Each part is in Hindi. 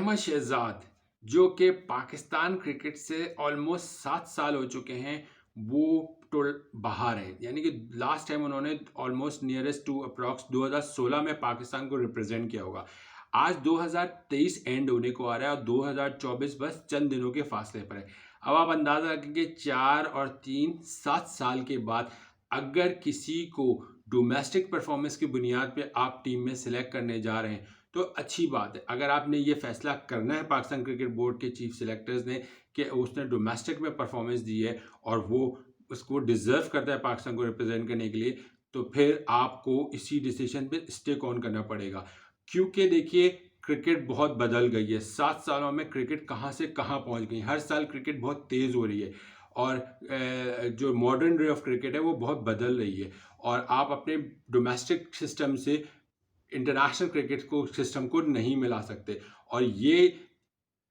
अहमद शहजाद जो कि पाकिस्तान क्रिकेट से ऑलमोस्ट 7 साल हो चुके हैं, वो तो बाहर हैं। यानी कि लास्ट टाइम उन्होंने ऑलमोस्ट नियरेस्ट टू अप्रॉक्स 2016 में पाकिस्तान को रिप्रेजेंट किया होगा। आज 2023 एंड होने को आ रहा है और 2024 बस चंद दिनों के फासले पर है। अब आप अंदाज़ा रखेंगे 4 और 3 7 साल के बाद अगर किसी को डोमेस्टिक परफॉर्मेंस की बुनियाद पे आप टीम में सिलेक्ट करने जा रहे हैं तो अच्छी बात है। अगर आपने ये फैसला करना है पाकिस्तान क्रिकेट बोर्ड के चीफ सिलेक्टर्स ने कि उसने डोमेस्टिक में परफॉर्मेंस दी है और वो उसको डिज़र्व करता है पाकिस्तान को रिप्रेजेंट करने के लिए, तो फिर आपको इसी डिसीजन पे स्टिक ऑन करना पड़ेगा। क्योंकि देखिए क्रिकेट बहुत बदल गई है। 7 सालों में क्रिकेट कहाँ से कहाँ पहुँच गई। हर साल क्रिकेट बहुत तेज़ हो रही है और जो मॉडर्न वे ऑफ क्रिकेट है वो बहुत बदल रही है और आप अपने डोमेस्टिक सिस्टम से इंटरनेशनल क्रिकेट को सिस्टम को नहीं मिला सकते। और ये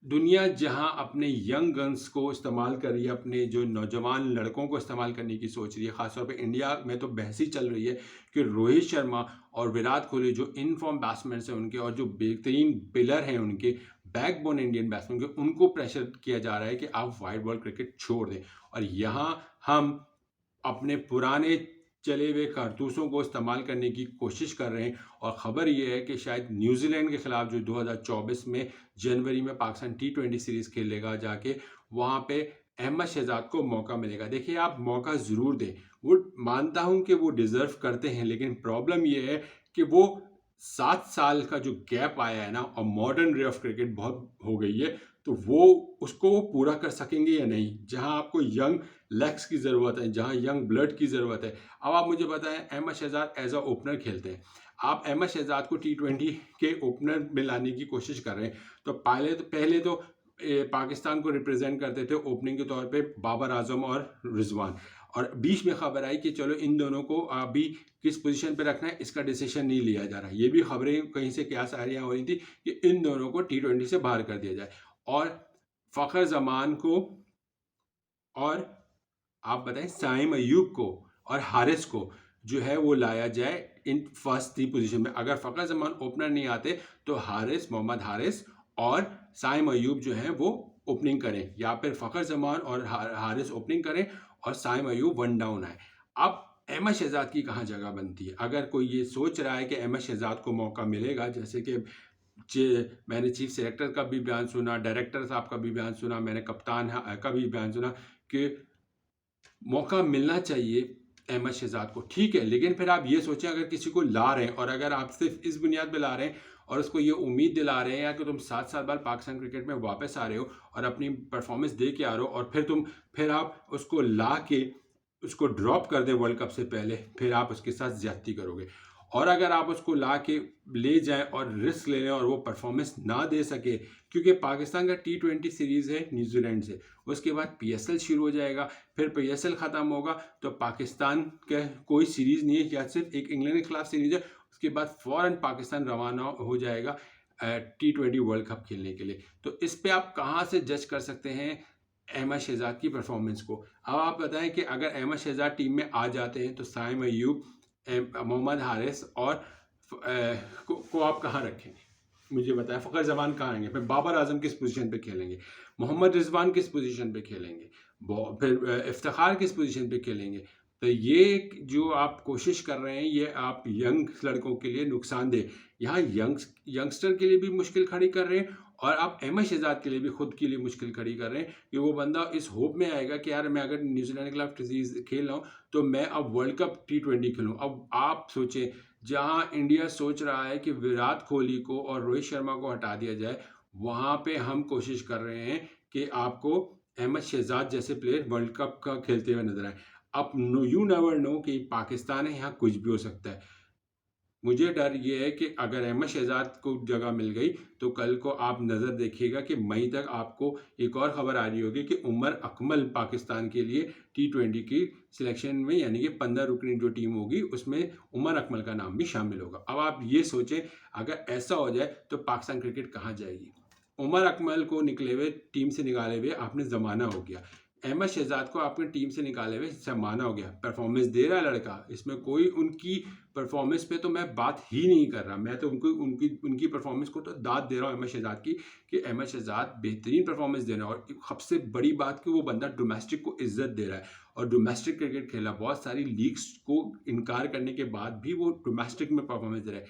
दुनिया जहां अपने यंग गन्स को इस्तेमाल कर रही है, अपने जो नौजवान लड़कों को इस्तेमाल करने की सोच रही है, ख़ासतौर पे इंडिया में तो बहस ही चल रही है कि रोहित शर्मा और विराट कोहली जो इन फॉर्म बैट्समैन हैं उनके और जो बेहतरीन पिलर हैं उनके बैकबोन इंडियन बैट्समैन के, उनको प्रेशर किया जा रहा है कि आप वाइड बॉल क्रिकेट छोड़ दें। और यहाँ हम अपने पुराने चले हुए कारतूसों को इस्तेमाल करने की कोशिश कर रहे हैं और ख़बर ये है कि शायद न्यूजीलैंड के ख़िलाफ़ जो 2024 में जनवरी में पाकिस्तान T20 सीरीज़ खेलेगा जाके, वहाँ पे अहमद शहजाद को मौका मिलेगा। देखिए आप मौका ज़रूर दें, वो मानता हूँ कि वो डिज़र्व करते हैं, लेकिन प्रॉब्लम ये है कि वो 7 साल का जो गैप आया है ना और मॉडर्न वे ऑफ क्रिकेट बहुत हो गई है, तो वो उसको वो पूरा कर सकेंगे या नहीं। जहाँ आपको यंग लेग्स की ज़रूरत है, जहाँ यंग ब्लड की ज़रूरत है। अब आप मुझे बताएं, Ahmed Shehzad as a opener खेलते हैं, आप अहमद शहजाद को T20 के ओपनर में लाने की कोशिश कर रहे हैं, तो पहले तो पाकिस्तान को रिप्रेजेंट करते थे ओपनिंग के तौर पे बाबर आजम और रिजवान, और बीच में खबर आई कि चलो इन दोनों को अभी किस पोजीशन पे रखना है इसका डिसीजन नहीं लिया जा रहा। ये भी खबरें कहीं से क्या सारियाँ हो रही थी कि इन दोनों को T20 से बाहर कर दिया जाए और फ़खर जमान को और आप बताएं साइम अयूब को और हारिस को जो है वो लाया जाए इन फर्स्ट 3 पोजीशन में। अगर फ़खर जमान ओपनर नहीं आते तो मोहम्मद हारिस और साइम अयूब जो हैं वो ओपनिंग करें, या फिर फ़खर जमान और हारिस ओपनिंग करें और साइम अयूब वन डाउन आए। अब अहमद शहजाद की कहाँ जगह बनती है? अगर कोई ये सोच रहा है कि अहमद शहजाद को मौका मिलेगा, जैसे कि मैंने चीफ सेलेक्टर का भी बयान सुना, डायरेक्टर साहब का भी बयान सुना, मैंने कप्तान का भी बयान सुना कि मौका मिलना चाहिए अहमद शहजाद को, ठीक है। लेकिन फिर आप ये सोचें, अगर किसी को ला रहे हैं और अगर आप सिर्फ इस बुनियाद पे ला रहे हैं और उसको ये उम्मीद दिला रहे हैं या कि तुम 7 साल बाद पाकिस्तान क्रिकेट में वापस आ रहे हो और अपनी परफॉर्मेंस दे के आ रहे हो और फिर आप उसको ला के उसको ड्रॉप कर दें वर्ल्ड कप से पहले, फिर आप उसके साथ ज्यादती करोगे। और अगर आप उसको ला के ले जाएं और रिस्क ले लें और वो परफॉर्मेंस ना दे सके, क्योंकि पाकिस्तान का T20 सीरीज़ है न्यूजीलैंड से, उसके बाद PSL शुरू हो जाएगा, फिर PSL ख़त्म होगा तो पाकिस्तान का कोई सीरीज़ नहीं है, या सिर्फ एक इंग्लैंड के खिलाफ सीरीज़ है, उसके बाद फ़ौरन पाकिस्तान रवाना हो जाएगा T20 वर्ल्ड कप खेलने के लिए। तो इस पे आप कहाँ से जज कर सकते हैं अहमद शहजाद की परफॉर्मेंस को? अब आप बताएं कि अगर अहमद शहजाद टीम में आ जाते हैं तो साइम अयूब, मोहम्मद हारिस और को आप कहाँ रखेंगे? मुझे बताएं। फ़खर जमान कहाँ आएंगे? फिर बाबर आजम किस पोजीशन पे खेलेंगे? मोहम्मद रिजवान किस पोजीशन पे खेलेंगे? फिर इफ्तिखार किस पोजीशन पे खेलेंगे? तो ये जो आप कोशिश कर रहे हैं, ये आप यंग लड़कों के लिए नुकसानदेह, यहाँ यंगस्टर के लिए भी मुश्किल खड़ी कर रहे हैं और आप अहमद शहजाद के लिए भी खुद के लिए मुश्किल खड़ी कर रहे हैं कि वो बंदा इस होप में आएगा कि यार मैं अगर न्यूजीलैंड के खिलाफ सीरीज खेल रहा हूँ तो मैं अब वर्ल्ड कप T20 खेलूँ। अब आप सोचें, जहाँ इंडिया सोच रहा है कि विराट कोहली को और रोहित शर्मा को हटा दिया जाए, वहाँ पे हम कोशिश कर रहे हैं कि आपको अहमद शहजाद जैसे प्लेयर वर्ल्ड कप का खेलते हुए नजर आए। अब यू नेवर नो कि पाकिस्तान है, यहाँ कुछ भी हो सकता है। मुझे डर ये है कि अगर अहमद शहजाद को जगह मिल गई तो कल को आप नज़र देखिएगा कि मई तक आपको एक और ख़बर आ रही होगी कि उमर अकमल पाकिस्तान के लिए T20 की सिलेक्शन में, यानी कि 15 रुकनी जो टीम होगी उसमें उमर अकमल का नाम भी शामिल होगा। अब आप ये सोचें, अगर ऐसा हो जाए तो पाकिस्तान क्रिकेट कहाँ जाएगी? उमर अकमल को निकले हुए, टीम से निकाले हुए आपने ज़माना हो गया। अहमद शहजाद को आपने टीम से निकाले हुए सब माना हो गया, परफॉर्मेंस दे रहा है लड़का, इसमें कोई उनकी परफॉर्मेंस पे तो मैं बात ही नहीं कर रहा, मैं तो उनको उनकी उनकी परफॉर्मेंस को तो दाद दे रहा हूँ अहमद शहजाद की, कि अहमद शहजाद बेहतरीन परफॉर्मेंस दे रहे हैं। और सबसे बड़ी बात कि वो बंदा डोमेस्टिक को इज्जत दे रहा है और डोमेस्टिक क्रिकेट खेला, बहुत सारी लीग्स को इनकार करने के बाद भी वो डोमेस्टिक में परफॉर्मेंस दे रहा है।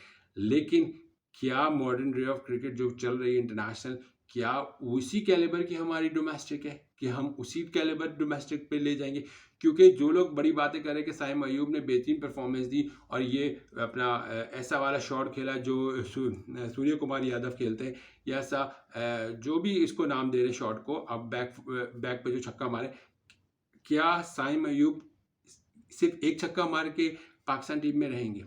लेकिन क्या मॉडर्न डे ऑफ क्रिकेट जो चल रही है इंटरनेशनल, क्या उसी कैलिबर की हमारी डोमेस्टिक है कि हम उसी कैलिबर डोमेस्टिक पे ले जाएंगे? क्योंकि जो लोग बड़ी बातें कर रहे हैं कि साइम अयूब ने बेहतरीन परफॉर्मेंस दी और ये अपना ऐसा वाला शॉट खेला जो सूर्य कुमार यादव खेलते हैं, या ऐसा जो भी इसको नाम दे रहे हैं शॉट को, अब बैक पे जो छक्का मारे, क्या साइम अयूब सिर्फ एक छक्का मार के पाकिस्तान टीम में रहेंगे?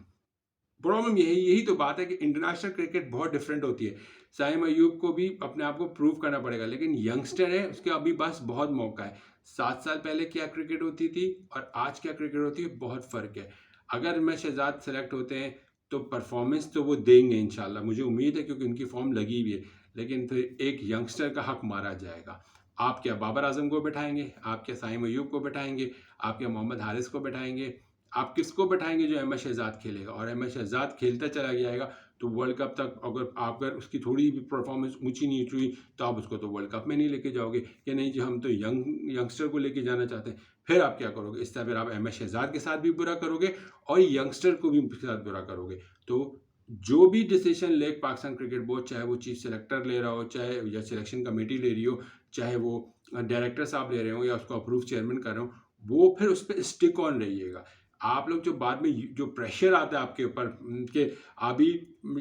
प्रॉब्लम यही तो बात है कि इंटरनेशनल क्रिकेट बहुत डिफरेंट होती है। साइम अयूब को भी अपने आप को प्रूव करना पड़ेगा, लेकिन यंगस्टर है, उसके अभी बस बहुत मौका है। 7 साल पहले क्या क्रिकेट होती थी और आज क्या क्रिकेट होती है, बहुत फ़र्क है। अगर मैं शहजाद सेलेक्ट होते हैं तो परफॉर्मेंस तो वो देंगे इंशाल्लाह, मुझे उम्मीद है, क्योंकि उनकी फॉर्म लगी हुई है। लेकिन फिर एक यंगस्टर का हक मारा जाएगा। आप क्या बाबर आजम को बैठाएंगे, आप क्या साइम अयूब को बैठाएंगे, आप क्या मोहम्मद हारिस को बैठाएंगे, आप किसको बैठाएंगे जो अहमद शहजाद खेलेगा? और अहमद शहजाद खेलता चला जाएगा तो वर्ल्ड कप तक अगर उसकी थोड़ी भी परफॉर्मेंस ऊंची नीच हुई तो आप उसको तो वर्ल्ड कप में नहीं लेके जाओगे कि नहीं जी हम तो यंगस्टर को लेके जाना चाहते हैं। फिर आप क्या करोगे? इस तरह फिर आप अहमद शहजाद के साथ भी बुरा करोगे और यंगस्टर को भी उसके साथ बुरा करोगे। तो जो भी डिसीजन ले पाकिस्तान क्रिकेट बोर्ड, चाहे वो चीफ सेलेक्टर ले रहा हो, चाहे या सिलेक्शन कमेटी ले रही हो, चाहे वो डायरेक्टर साहब ले रहे हो या उसको अप्रूव चेयरमैन कर रहे हो, वो फिर उस पर स्टिक ऑन रहिएगा। आप लोग जो बाद में जो प्रेशर आता है आपके ऊपर कि अभी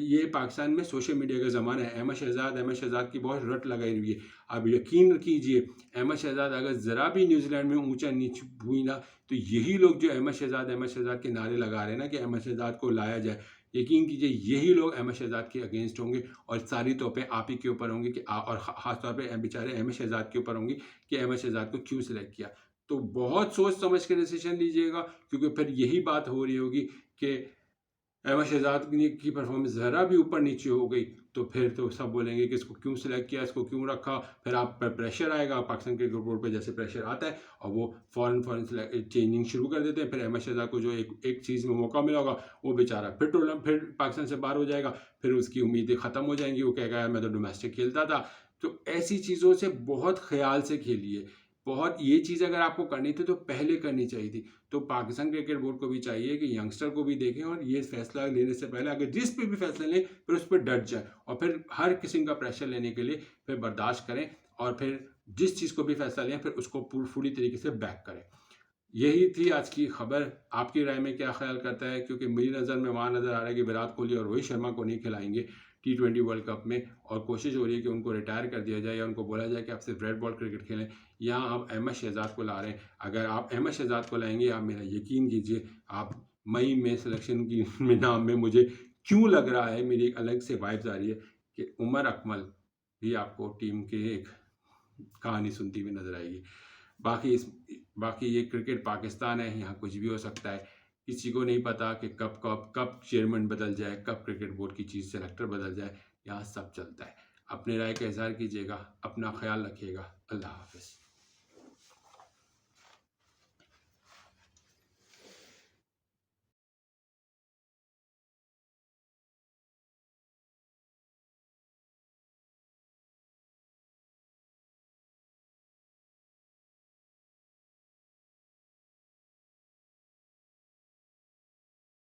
ये पाकिस्तान में सोशल मीडिया का ज़माना है, अहमद शहजाद की बहुत रट लगाई हुई है। अब यकीन कीजिए, अहमद शहजाद अगर ज़रा भी न्यूजीलैंड में ऊंचा नीच हुई ना, तो यही लोग जो अहमद शहजाद के नारे लगा रहे हैं ना कि अहमद शहजाद को लाया जाए, यकीन कीजिए यही लोग अहमद शहजाद के अगेंस्ट होंगे और सारी तोपें आप ही के ऊपर होंगी कि और ख़ासतौर पर बेचारे अहमद शहजाद के ऊपर होंगी कि अहमद शहजाद को क्यों सिलेक्ट किया। तो बहुत सोच समझ के डिसीजन लीजिएगा, क्योंकि फिर यही बात हो रही होगी कि अहमद शहजाद की परफॉर्मेंस ज़रा भी ऊपर नीचे हो गई तो फिर तो सब बोलेंगे कि इसको क्यों सिलेक्ट किया, इसको क्यों रखा। फिर आप पर प्रेशर आएगा, पाकिस्तान क्रिकेट बोर्ड पर जैसे प्रेशर आता है और वो फ़ौरन चेंजिंग शुरू कर देते हैं। फिर अहमद शहजाद को जो एक चीज़ में मौका मिला होगा, वो बेचारा फिर पाकिस्तान से बाहर हो जाएगा, फिर उसकी उम्मीदें ख़त्म हो जाएंगी, वो कहेगा यार मैं तो डोमेस्टिक खेलता था। तो ऐसी चीज़ों से बहुत ख्याल से खेलिए। बहुत ये चीज़ अगर आपको करनी थी तो पहले करनी चाहिए थी। तो पाकिस्तान क्रिकेट बोर्ड को भी चाहिए कि यंगस्टर को भी देखें और ये फैसला लेने से पहले अगर जिस पे भी फैसला लें फिर उस पर डट जाए और फिर हर किस्म का प्रेशर लेने के लिए फिर बर्दाश्त करें और फिर जिस चीज़ को भी फैसला लें फिर उसको पूरी तरीके से बैक करें। यही थी आज की खबर। आपकी राय में क्या ख्याल करता है? क्योंकि मेरी नज़र में वहाँ नज़र आ रहा है कि विराट कोहली और रोहित शर्मा को नहीं खिलाएंगे T20 वर्ल्ड कप में, और कोशिश हो रही है कि उनको रिटायर कर दिया जाए या उनको बोला जाए कि आप सिर्फ रेड बॉल क्रिकेट खेलें। यहाँ आप अहमद शहजाद को ला रहे हैं। अगर आप अहमद शहजाद को लाएंगे, आप मेरा यकीन कीजिए, आप मई में सिलेक्शन की में नाम में मुझे क्यों लग रहा है, मेरी एक अलग से वाइब्स आ रही है कि उमर अकमल भी आपको टीम के एक कहानी सुनती हुई नजर आएगी। बाकी ये क्रिकेट पाकिस्तान है, यहाँ कुछ भी हो सकता है। किसी को नहीं पता कि कब चेयरमैन बदल जाए, कब क्रिकेट बोर्ड की चीफ सेलेक्टर बदल जाए। यहाँ सब चलता है। अपने राय का इजहार कीजिएगा, अपना ख्याल रखिएगा। अल्लाह हाफिज़।